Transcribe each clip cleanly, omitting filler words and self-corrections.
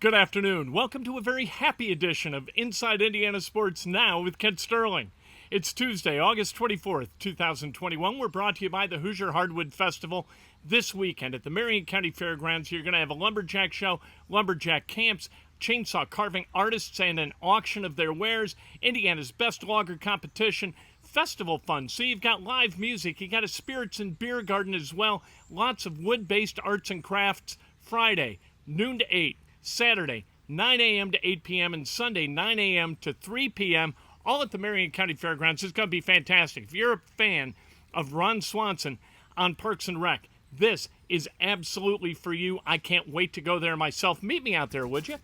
Good afternoon. Welcome to a very happy edition of Inside Indiana Sports Now with Kent Sterling. It's Tuesday, August 24th, 2021. We're brought to you by the Hoosier Hardwood Festival. This weekend at the Marion County Fairgrounds, you're going to have a lumberjack show, lumberjack camps, chainsaw carving artists, and an auction of their wares, Indiana's best logger competition, festival fun. So you've got live music, you got a spirits and beer garden as well, lots of wood-based arts and crafts. Friday, noon to 8. Saturday, 9 a.m. to 8 p.m. and Sunday, 9 a.m. to 3 p.m., all at the Marion County Fairgrounds. It's going to be fantastic. If you're a fan of Ron Swanson on Parks and Rec, this is absolutely for you. I can't wait to go there myself. Meet me out there, would you?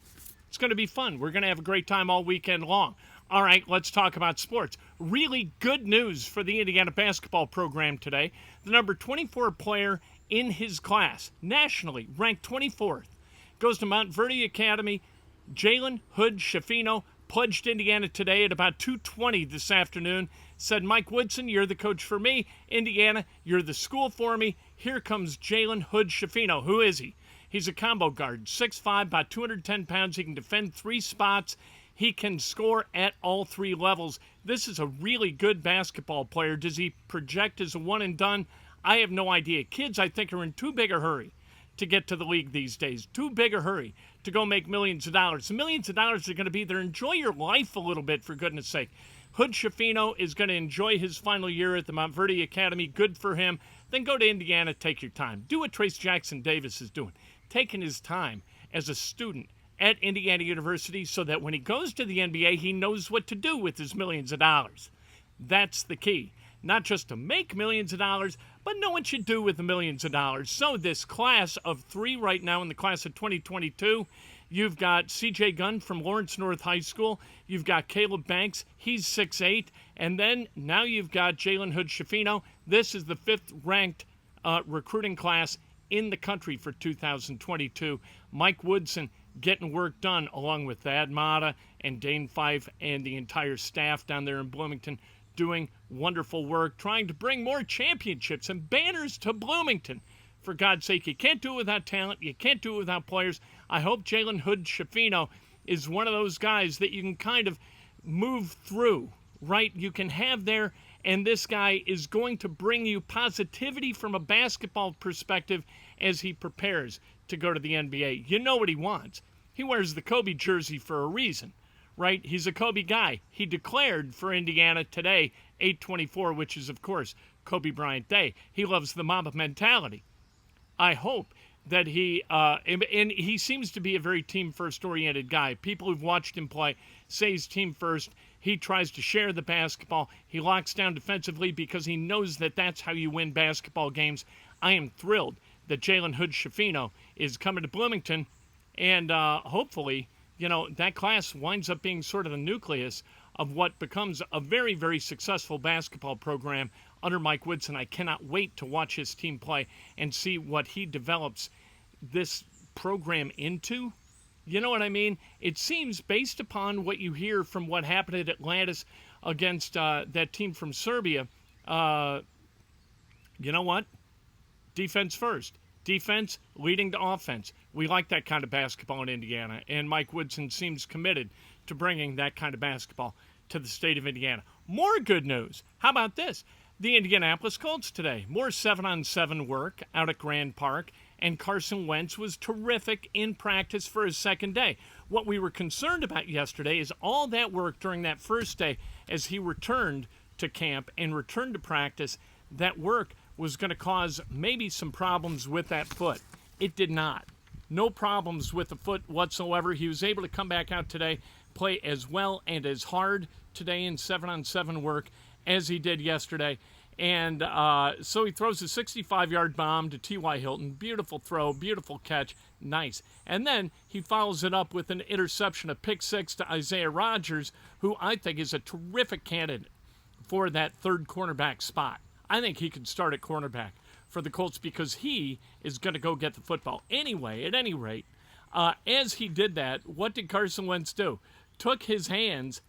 It's going to be fun. We're going to have a great time all weekend long. All right, let's talk about sports. Really good news for the Indiana basketball program today. The number 24 player in his class, nationally ranked 24th, goes to Mount Verde Academy. Jalen Hood-Schifino pledged Indiana today at about 2:20 this afternoon. Said, Mike Woodson, you're the coach for me. Indiana, you're the school for me. Here comes Jalen Hood-Schifino. Who is he? He's a combo guard, 6'5", about 210 pounds. He can defend three spots. He can score at all three levels. This is a really good basketball player. Does he project as a one and done? I have no idea. Kids, I think, are in too big a hurry to get to the league these days. Too big a hurry to go make millions of dollars. The millions of dollars are going to be there. Enjoy your life a little bit, for goodness sake. Hood-Schifino is going to enjoy his final year at the Mount Verde Academy. Good for him. Then go to Indiana, take your time. Do what Trace Jackson Davis is doing, taking his time as a student at Indiana University so that when he goes to the NBA, he knows what to do with his millions of dollars. That's the key. Not just to make millions of dollars, but know what you do with the millions of dollars. So this class of three right now in the class of 2022, you've got C.J. Gunn from Lawrence North High School. You've got Caleb Banks. He's 6'8". And then now you've got Jalen Hood-Schifino. This is the fifth-ranked recruiting class in the country for 2022. Mike Woodson getting work done along with Thad Mata and Dane Fife and the entire staff down there in Bloomington, doing wonderful work, trying to bring more championships and banners to Bloomington. For God's sake, you can't do it without talent. You can't do it without players. I hope Jalen Hood-Schifino is one of those guys that you can kind of move through, right? You can have there, and this guy is going to bring you positivity from a basketball perspective as he prepares to go to the NBA. You know what he wants. He wears the Kobe jersey for a reason, right? He's a Kobe guy. He declared for Indiana today, 8/24, which is, of course, Kobe Bryant Day. He loves the Mamba mentality. I hope that and he seems to be a very team-first oriented guy. People who've watched him play say he's team-first. He tries to share the basketball. He locks down defensively because he knows that that's how you win basketball games. I am thrilled that Jalen Hood-Schifino is coming to Bloomington, and hopefully, that class winds up being sort of the nucleus of what becomes a very, very successful basketball program under Mike Woodson. I cannot wait to watch his team play and see what he develops this program into. You know what I mean? It seems, based upon what you hear from what happened at Atlantis against that team from Serbia, you know what? Defense first. Defense leading to offense. We like that kind of basketball in Indiana, and Mike Woodson seems committed to bringing that kind of basketball to the state of Indiana. More good news. How about this? The Indianapolis Colts today. More 7-on-7 work out at Grand Park, and Carson Wentz was terrific in practice for his second day. What we were concerned about yesterday is all that work during that first day as he returned to camp and returned to practice. That work was going to cause maybe some problems with that foot. It did not. No problems with the foot whatsoever. He was able to come back out today, play as well and as hard today in 7-on-7 work as he did yesterday. And so he throws a 65-yard bomb to T.Y. Hilton. Beautiful throw, beautiful catch, nice. And then he follows it up with an interception, a pick six to Isaiah Rodgers, who I think is a terrific candidate for that third cornerback spot. I think he could start at cornerback for the Colts because he is going to go get the football. Anyway, at any rate, as he did that, what did Carson Wentz do? Took his hands,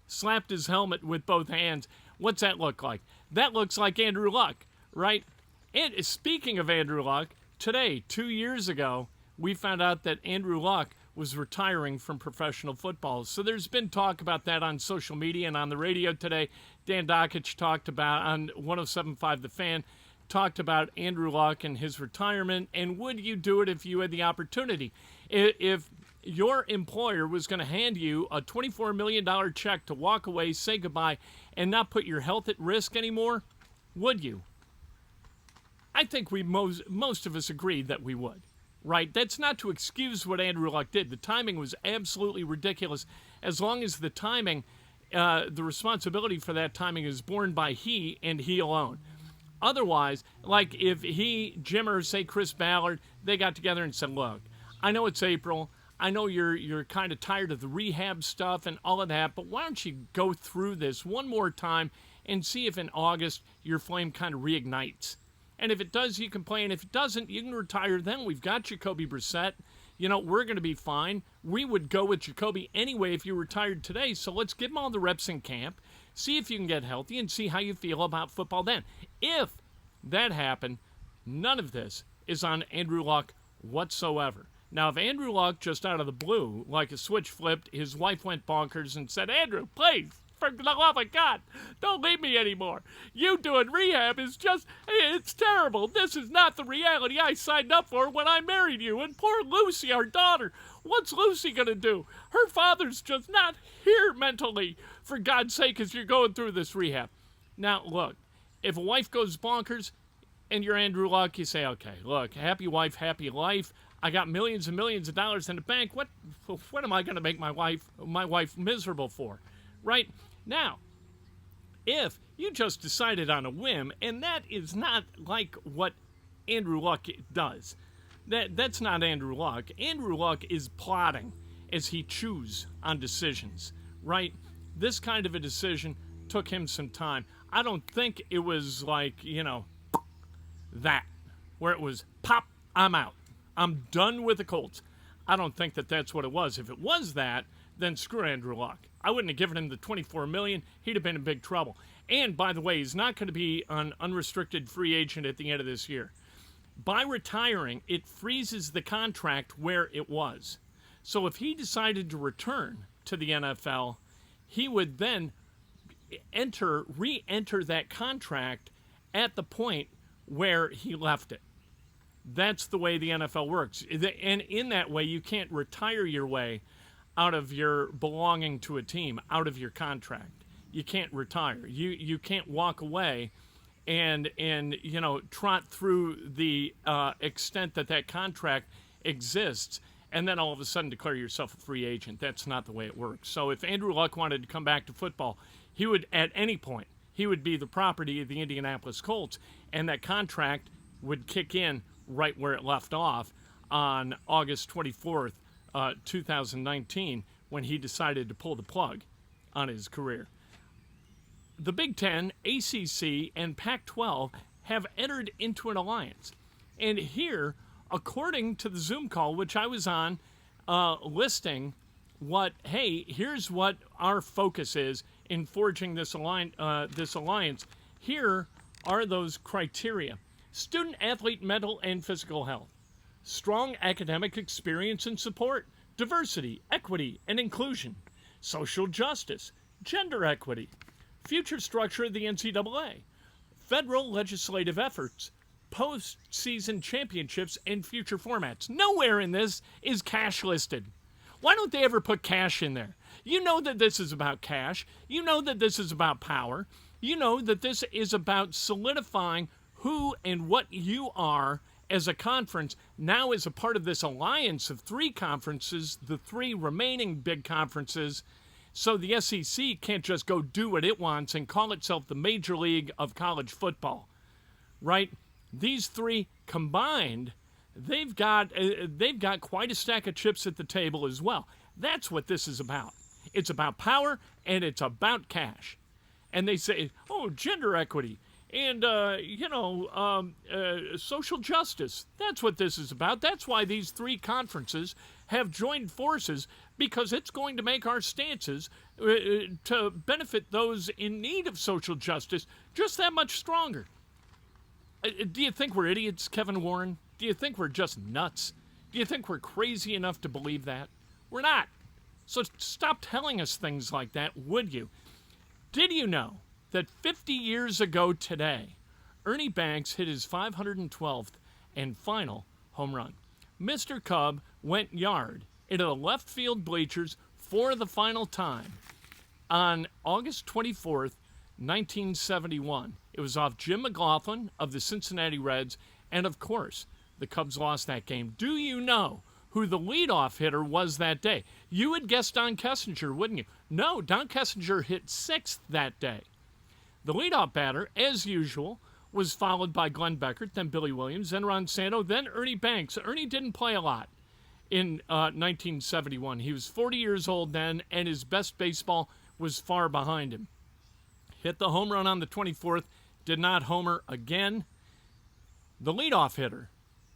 slapped his helmet with both hands. What's that look like? That looks like Andrew Luck, right? And speaking of Andrew Luck, today, 2 years ago, we found out that Andrew Luck was retiring from professional football. So there's been talk about that on social media and on the radio today. Dan Dockich talked about on 107.5 The Fan, talked about Andrew Luck and his retirement, and would you do it if you had the opportunity? If your employer was going to hand you a $24 million check to walk away, say goodbye, and not put your health at risk anymore, would you? I think most of us agreed that we would, right? That's not to excuse what Andrew Luck did. The timing was absolutely ridiculous. As long as the timing, the responsibility for that timing is borne by he and he alone. Otherwise, like if Jim or say Chris Ballard, they got together and said, look, I know it's April. I know you're kind of tired of the rehab stuff and all of that, but why don't you go through this one more time and see if in August your flame kind of reignites. And if it does, you can play, and if it doesn't, you can retire then. We've got Jacoby Brissett. We're going to be fine. We would go with Jacoby anyway if you retired today, so let's give him all the reps in camp, see if you can get healthy, and see how you feel about football then. If that happened, none of this is on Andrew Luck whatsoever. Now, if Andrew Luck, just out of the blue, like a switch flipped, his wife went bonkers and said, Andrew, please, for the love of God, don't leave me anymore. You doing rehab is it's terrible. This is not the reality I signed up for when I married you. And poor Lucy, our daughter, what's Lucy going to do? Her father's just not here mentally, for God's sake, as you're going through this rehab. Now, look, if a wife goes bonkers and you're Andrew Luck, you say, okay, look, happy wife, happy life. I got millions and millions of dollars in the bank. What am I going to make my wife miserable for? Right? Now, if you just decided on a whim, and that is not like what Andrew Luck does. That's not Andrew Luck. Andrew Luck is plotting as he chews on decisions, right? This kind of a decision took him some time. I don't think it was like, that, where it was, pop, I'm out. I'm done with the Colts. I don't think that that's what it was. If it was that, then screw Andrew Luck. I wouldn't have given him the $24 million. He'd have been in big trouble. And, by the way, he's not going to be an unrestricted free agent at the end of this year. By retiring, it freezes the contract where it was. So if he decided to return to the NFL, he would then re-enter that contract at the point where he left it. That's the way the NFL works. And in that way, you can't retire your way out of your belonging to a team, out of your contract. You can't retire. You can't walk away and trot through the extent that contract exists and then all of a sudden declare yourself a free agent. That's not the way it works. So if Andrew Luck wanted to come back to football, he would, at any point, he would be the property of the Indianapolis Colts, and that contract would kick in right where it left off on August 24th, 2019, when he decided to pull the plug on his career. The Big Ten, ACC, and Pac-12 have entered into an alliance. And here, according to the Zoom call, which I was on, listing here's what our focus is in forging this alliance. Here are those criteria. Student, athlete, mental, and physical health. Strong academic experience and support. Diversity, equity, and inclusion. Social justice. Gender equity. Future structure of the NCAA. Federal legislative efforts. Postseason championships and future formats. Nowhere in this is cash listed. Why don't they ever put cash in there? You know that this is about cash. You know that this is about power. You know that this is about solidifying who and what you are as a conference, now as a part of this alliance of three conferences, the three remaining big conferences, so the SEC can't just go do what it wants and call itself the Major League of College Football, right? These three combined, they've got quite a stack of chips at the table as well. That's what this is about. It's about power and it's about cash. And they say, gender equity. And, social justice. That's what this is about. That's why these three conferences have joined forces, because it's going to make our stances to benefit those in need of social justice just that much stronger. Do you think we're idiots, Kevin Warren? Do you think we're just nuts? Do you think we're crazy enough to believe that? We're not. So stop telling us things like that, would you? Did you know that 50 years ago today, Ernie Banks hit his 512th and final home run? Mr. Cub went yard into the left field bleachers for the final time on August 24th, 1971. It was off Jim McLaughlin of the Cincinnati Reds, and of course, the Cubs lost that game. Do you know who the leadoff hitter was that day? You would guess Don Kessinger, wouldn't you? No, Don Kessinger hit sixth that day. The leadoff batter, as usual, was followed by Glenn Beckert, then Billy Williams, then Ron Santo, then Ernie Banks. Ernie didn't play a lot in 1971. He was 40 years old then, and his best baseball was far behind him. Hit the home run on the 24th, did not homer again. The leadoff hitter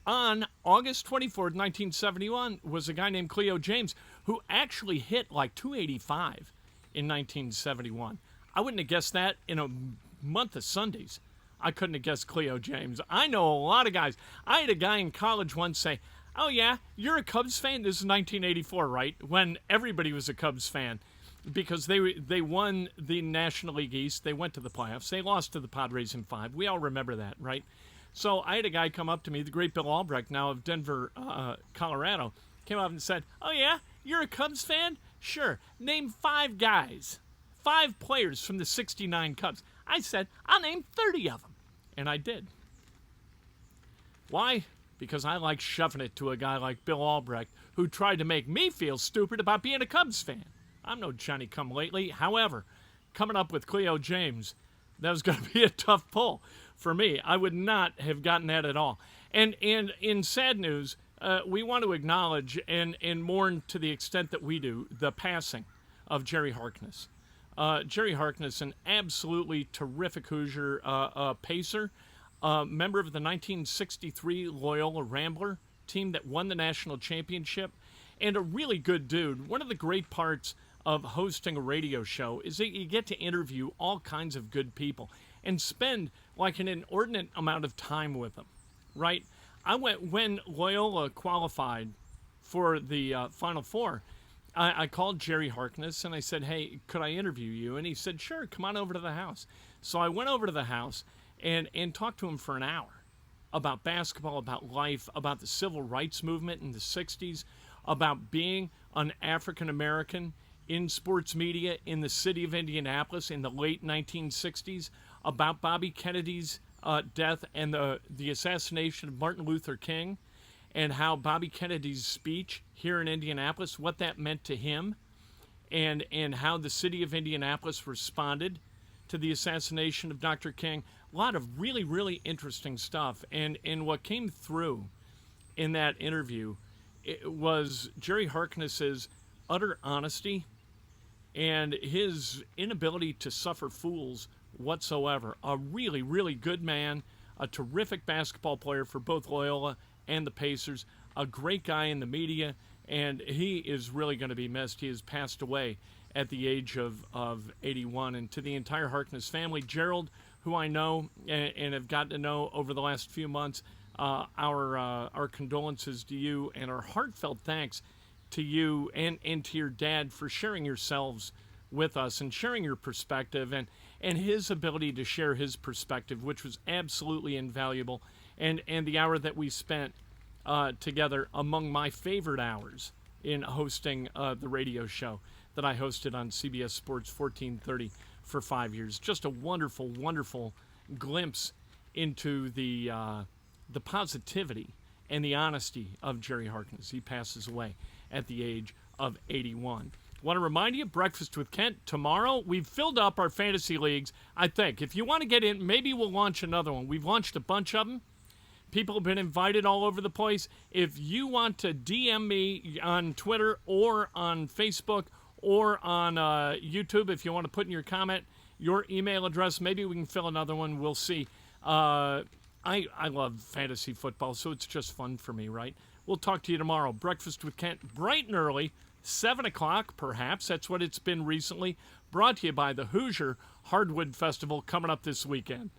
on August 24th, 1971, was a guy named Cleo James, who actually hit like 285 in 1971. I wouldn't have guessed that in a month of Sundays. I couldn't have guessed Cleo James. I know a lot of guys. I had a guy in college once say, "Oh yeah, you're a Cubs fan?" This is 1984, right? When everybody was a Cubs fan, because they won the National League East. They went to the playoffs. They lost to the Padres in 5. We all remember that, right? So I had a guy come up to me, the great Bill Albrecht, now of Denver, Colorado, came up and said, "Oh yeah, you're a Cubs fan? Sure. Name 5 guys, 5 players from the 69 Cubs." I said, "I'll name 30 of them." And I did. Why? Because I like shoving it to a guy like Bill Albrecht, who tried to make me feel stupid about being a Cubs fan. I'm no Johnny-come-lately. However, coming up with Cleo James, that was going to be a tough pull for me. I would not have gotten that at all. And in sad news, we want to acknowledge and mourn to the extent that we do the passing of Jerry Harkness. Jerry Harkness, an absolutely terrific Hoosier pacer, member of the 1963 Loyola Rambler team that won the national championship, and a really good dude. One of the great parts of hosting a radio show is that you get to interview all kinds of good people and spend like an inordinate amount of time with them, right? When Loyola qualified for the Final Four, I called Jerry Harkness and I said, "Hey, could I interview you?" And he said, "Sure, come on over to the house." So I went over to the house and talked to him for an hour about basketball, about life, about the civil rights movement in the 60s, about being an African American in sports media in the city of Indianapolis in the late 1960s, about Bobby Kennedy's death and the assassination of Martin Luther King, and how Bobby Kennedy's speech here in Indianapolis, what that meant to him, and how the city of Indianapolis responded to the assassination of Dr. King. A lot of really, really interesting stuff. And what came through in that interview was Jerry Harkness's utter honesty and his inability to suffer fools whatsoever. A really, really good man, a terrific basketball player for both Loyola and the Pacers, a great guy in the media, and he is really going to be missed. He has passed away at the age of 81. And to the entire Harkness family, Gerald, who I know and have gotten to know over the last few months, our condolences to you and our heartfelt thanks to you and to your dad for sharing yourselves with us and sharing your perspective and his ability to share his perspective, which was absolutely invaluable. And the hour that we spent together, among my favorite hours in hosting the radio show that I hosted on CBS Sports 1430 for 5 years. Just a wonderful, wonderful glimpse into the positivity and the honesty of Jerry Harkness. He passes away at the age of 81. Want to remind you, Breakfast with Kent tomorrow. We've filled up our fantasy leagues, I think. If you want to get in, maybe we'll launch another one. We've launched a bunch of them. People have been invited all over the place. If you want to DM me on Twitter or on Facebook or on YouTube, if you want to put in your comment, your email address, maybe we can fill another one. We'll see. I love fantasy football, so it's just fun for me, right? We'll talk to you tomorrow. Breakfast with Kent, bright and early, 7 o'clock perhaps. That's what it's been recently. Brought to you by the Hoosier Hardwood Festival coming up this weekend.